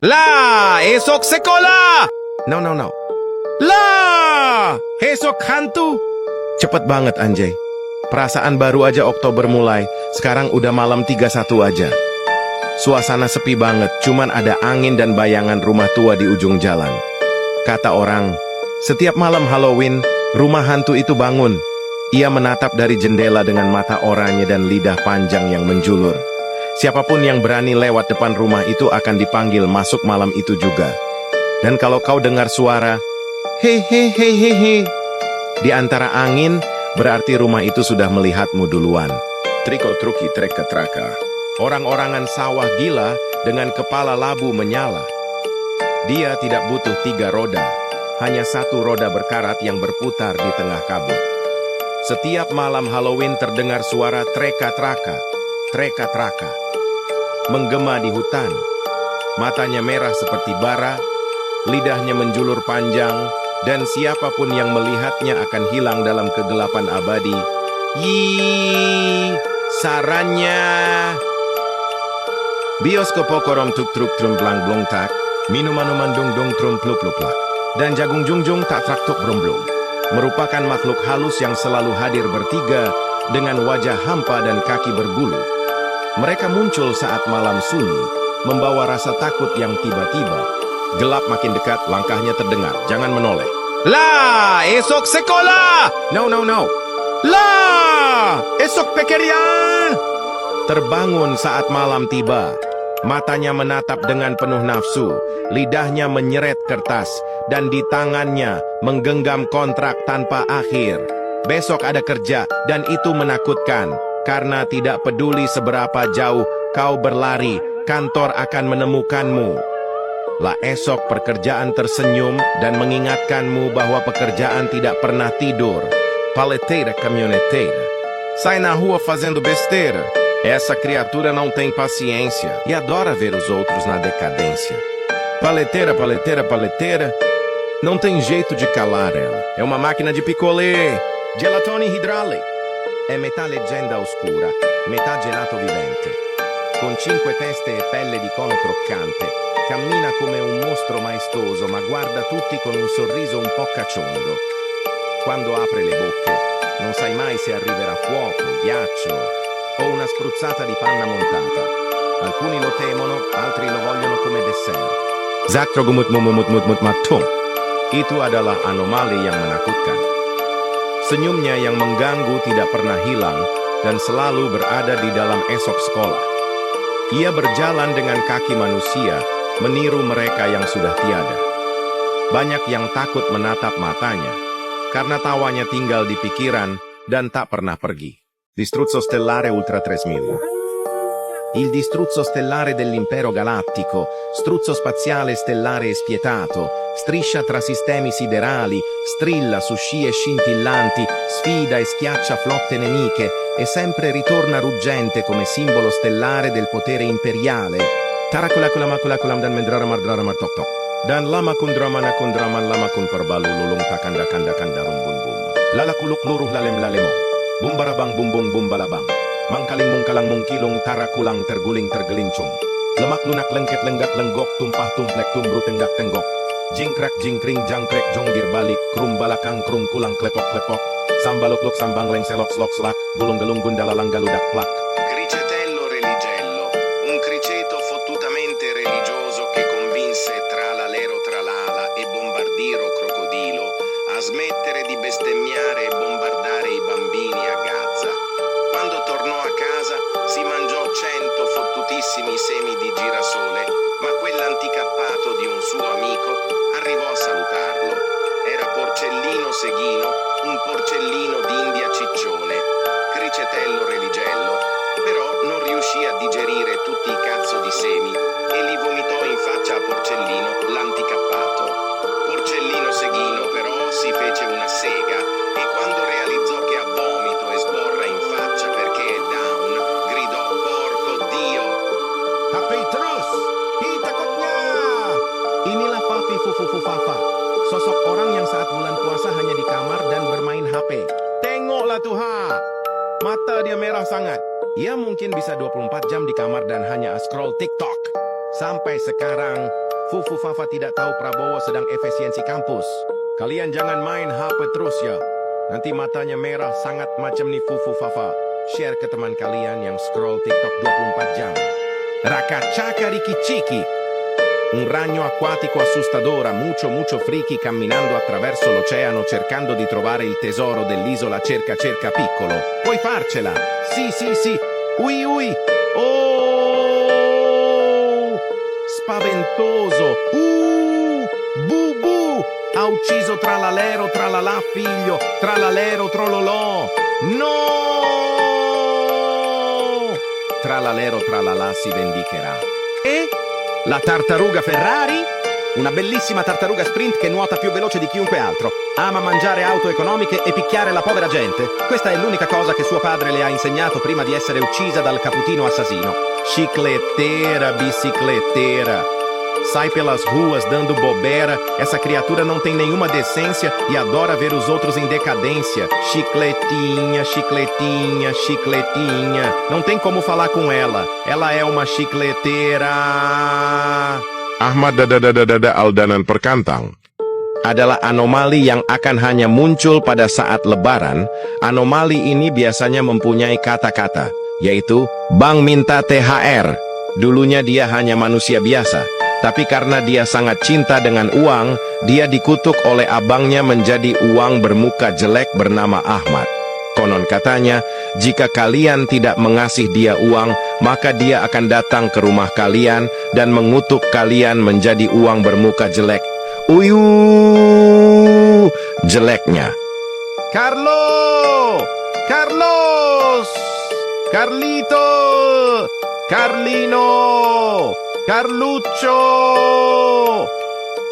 Lah, esok sekolah! No. Lah, esok hantu! Cepet banget, Anjay. Perasaan baru aja Oktober mulai, sekarang udah malam 31 aja. Suasana sepi banget, cuman ada angin dan bayangan rumah tua di ujung jalan. Kata orang, setiap malam Halloween, rumah hantu itu bangun. Ia menatap dari jendela dengan mata oranye dan lidah panjang yang menjulur. Siapapun yang berani lewat depan rumah itu akan dipanggil masuk malam itu juga. Dan kalau kau dengar suara, hehehehehe, di antara angin, berarti rumah itu sudah melihatmu duluan. Triko truki treka traka. Orang-orangan sawah gila dengan kepala labu menyala. Dia tidak butuh 3 roda, hanya 1 roda berkarat yang berputar di tengah kabut. Setiap malam Halloween terdengar suara treka-traka, treka-traka. Menggema di hutan. Matanya merah seperti bara, lidahnya menjulur panjang, dan siapapun yang melihatnya akan hilang dalam kegelapan abadi. Yii, sarannya. Bioskop korom tuk truk trum blang blong tak, minuman dung dung trum pluk pluk plak, dan jagung jungjung tak trak tuk brum blum. Merupakan makhluk halus yang selalu hadir bertiga dengan wajah hampa dan kaki berbulu. Mereka muncul saat malam sunyi, membawa rasa takut yang tiba-tiba. Gelap makin dekat, langkahnya terdengar. Jangan menoleh. Lah, esok sekolah! No. Lah, esok pekerjaan! Terbangun saat malam tiba. Matanya menatap dengan penuh nafsu, lidahnya menyeret kertas, dan di tangannya menggenggam kontrak tanpa akhir. Besok ada kerja, dan itu menakutkan. Karena tidak peduli seberapa jauh kau berlari, kantor akan menemukanmu. Lah esok pekerjaan tersenyum dan mengingatkanmu bahwa pekerjaan tidak pernah tidur. Paleteira, caminhoneteira. Sai na rua fazendo besteira. Essa criatura não tem paciência e adora ver os outros na decadência. Paleteira, não tem jeito de calar ela. É uma máquina de picolé, gelatone hidrale. È metà leggenda oscura, metà gelato vivente. Con 5 teste e pelle di cono croccante, cammina come un mostro maestoso, ma guarda tutti con un sorriso un po' cacciondo. Quando apre le bocche, non sai mai se arriverà fuoco, ghiaccio o una spruzzata di panna montata. Alcuni lo temono, altri lo vogliono come dessert. Zatrogumut-mumut-mut-mut-matum. Itu adalah anomali yang menakutkan. Senyumnya yang mengganggu tidak pernah hilang dan selalu berada di dalam esok sekolah. Ia berjalan dengan kaki manusia, meniru mereka yang sudah tiada. Banyak yang takut menatap matanya, karena tawanya tinggal di pikiran dan tak pernah pergi. Distruzzo stellare ultra 3000. Il distruzzo stellare dell'impero galattico, struzzo spaziale stellare spietato, striscia tra sistemi siderali, strilla su scie scintillanti, sfida e schiaccia flotte nemiche, e sempre ritorna ruggente come simbolo stellare del potere imperiale. Tarakulakulam dan mendrara mardrara martok-tok. Dan lama kundraman lama kun perbalululung takanda rumbun bum. Lalakuluk luruh lalem lalemong. Bumbarabang bumbung bumbalabang. Mangkaling mungkalang mungkilung tarakulang terguling tergelincung. Lemak lunak lengket lenggak lenggok tumpah tumplek tumbru tenggak tenggok. Jingkrak jingkring jangkrek jonggir balik krum balakang krum kulang klepok klepok. Sambalok sambang lengselok slok slak gulung gelung gundalalang galudak plak. Cricetello religello, un criceto fottutamente religioso che convinse Tralalero Tralala e Bombardiro Crocodilo a smettere di bestemmiare e bombardare i bambini a Gaza. Quando tornò a casa si mangiò 100 fottutissimi semi di girasole, ma quell'anticappato di un suo amico arrivò a salutarlo. Era Porcellino Seghino, un porcellino d'India ciccione, Cricetello religello, però non riuscì a digerire tutti i cazzo di semi e li vomitò in faccia a Porcellino, l'anticappato. Porcellino Seghino però si fece una sega e quando realizzò che ha vomito e sborra in faccia perché è down, gridò porco Dio. Petrus, takutnya. Inilah Fafi Fufu Fafa, sosok orang yang saat bulan puasa hanya di kamar dan bermain HP. Tengoklah tuh mata dia merah sangat. Ia mungkin bisa 24 jam di kamar dan hanya scroll TikTok. Sampai sekarang, Fufu Fafa tidak tahu Prabowo sedang efisiensi kampus. Kalian jangan main HP terus ya. Nanti matanya merah sangat macam nih Fufu Fafa. Share ke teman kalian yang scroll TikTok 24 jam. Racacciaca Rikichiki. Un ragno acquatico assustadora, mucho freaky, camminando attraverso l'oceano cercando di trovare il tesoro dell'isola cerca piccolo. Puoi farcela! Sì! Ui! Oh! Spaventoso! Bu! Ha ucciso Tralalero, Tralalà figlio, Tralalero, Trololò! No! Tralalero, Tralalà si vendicherà. E? La tartaruga Ferrari? Una bellissima tartaruga sprint che nuota più veloce di chiunque altro. Ama mangiare auto economiche e picchiare la povera gente. Questa è l'unica cosa che suo padre le ha insegnato prima di essere uccisa dal caputino assassino. Chicleteira, bicicleteira. Sai pelas ruas dando bobeira. Essa criatura não tem nenhuma decência e adora ver os outros em decadência. Chicletinha. Não tem como falar com ela. Ela é uma chicleteira. Ahmad Aldanan Perkantang Adalah anomali yang akan hanya muncul pada saat lebaran. Anomali ini biasanya mempunyai kata-kata, yaitu Bang minta THR. Dulunya dia hanya manusia biasa, tapi karena dia sangat cinta dengan uang, dia dikutuk oleh abangnya menjadi uang bermuka jelek bernama Ahmad. Konon katanya, jika kalian tidak mengasih dia uang, maka dia akan datang ke rumah kalian dan mengutuk kalian menjadi uang bermuka jelek. Jeleknya. Carlos! Carlito! Carlino! Carluccio!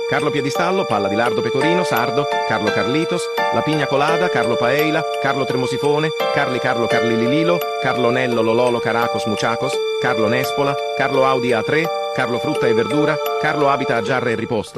Carlo Piedistallo, Palla di Lardo Pecorino, Sardo, Carlo Carlitos, La Pigna Colada, Carlo Paeila, Carlo Tremosifone, Carlo Carlilililo, Carlo Nello Lololo Caracos Muciacos, Carlo Nespola, Carlo Audi A3, Carlo Frutta e Verdura, Carlo abita a Giarre e Riposto.